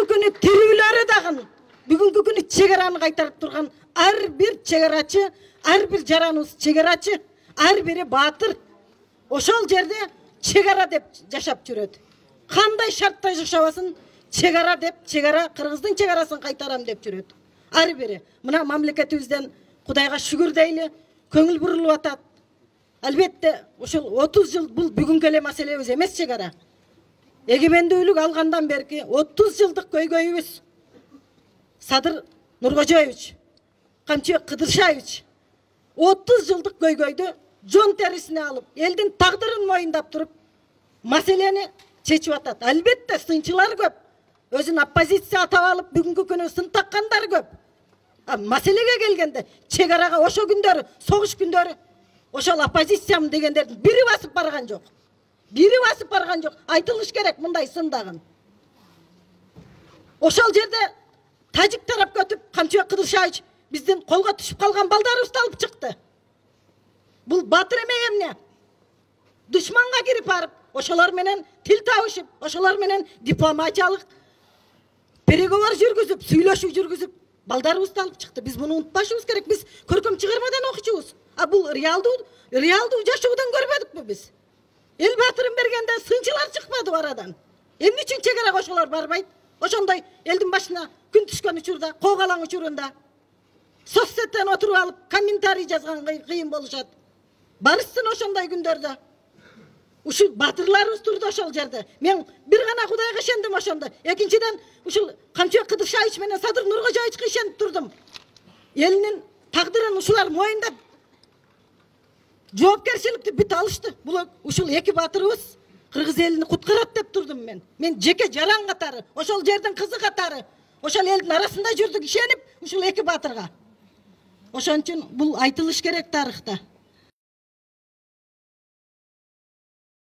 бүгүнкү күнү тирүүлөрү дагы бүгүнкү күнү чегараны кайтарып турган ар бир чегарачы, ар бир жараныбыз чегарачы, ар бири баатыр. Ошол жерде чегара деп жашап жүрөт. Кандай шартта жашабасын, чегара деп, чегара Кыргыздын чегарасын кайтарам деп жүрөт. Ар бири. Мына мамлекетибизден Кудайга шүгүр дейли, көңүл бурулуп атат. Албетте, ошол 30 жыл бул бүгүнкү эле маселебиз эмес чегара. Эгемендүүлүк алгандан берки 30 жылдык көйгөйүбүз. Садыр Нуркожоевич, Камчыбек Кыдыршаевич 30 жылдык көйгөйдү жон терисине алып, элдин тагдырын моюндап туруп, маселени чечип атат. Албетте, сынчылар көп. Өзүн оппозиция атап алып, бүгүнкү күнү сын таккандар көп. Маселеге келгенде, чегарага ошо күндөрү, согуш күндөрү, ошол оппозициям дегендердин бири басып барган жок. Бири басып барган жок. Айтылыш керек мындай сындагын. Ошол жерде тажик тарапка өтүп, Камчыбек Кыдыршаевич биздин колго түшүп калган балдарыбызды алып чыкты. Бул батыр эмей эмне? Душманга кирип барып, ошолор менен тил табышып, ошолор менен дипломатиялык переговор жүргүзүп, сүйлөшүү жүргүзүп, балдарыбызды алып чыкты. Биз муну унутпашыбыз керек. Биз көркөм чыгармадан окучубуз. Бул реалдуу жашоодон көрбөдүкпү биз? Эл батырын бергенде сынчылар чыкпады арадан. Эмне үчүн чегарага ошолор барбайт? Ошондой элдин башына күн түшкөн учурда, когалаң учурунда соцсеттен отуруп алып комментарий жазган кыйын болушат. Барышсын ошондой күндөрдө. Ушул батырларыбыз турду ошол жерде. Мен бир гана Кудайга ишендим ошондо. Экинчиден ушул Камчыбек Кыдыршаевич менен Садыр Нуркожоевичке ишенип турдум. Элинин тагдырын ушулар моюндап жоопкерчиликти бүт алышты. Бул ушул эки батырыбыз Кыргыз элини куткарат деп турдум мен. Мен жеке жаран катары, ошол жердин кызы катары, ошол элдин арасында жүрдүк ишенип ушул эки батырга. Ошон үчүн бул айтылыш керек тарыхта.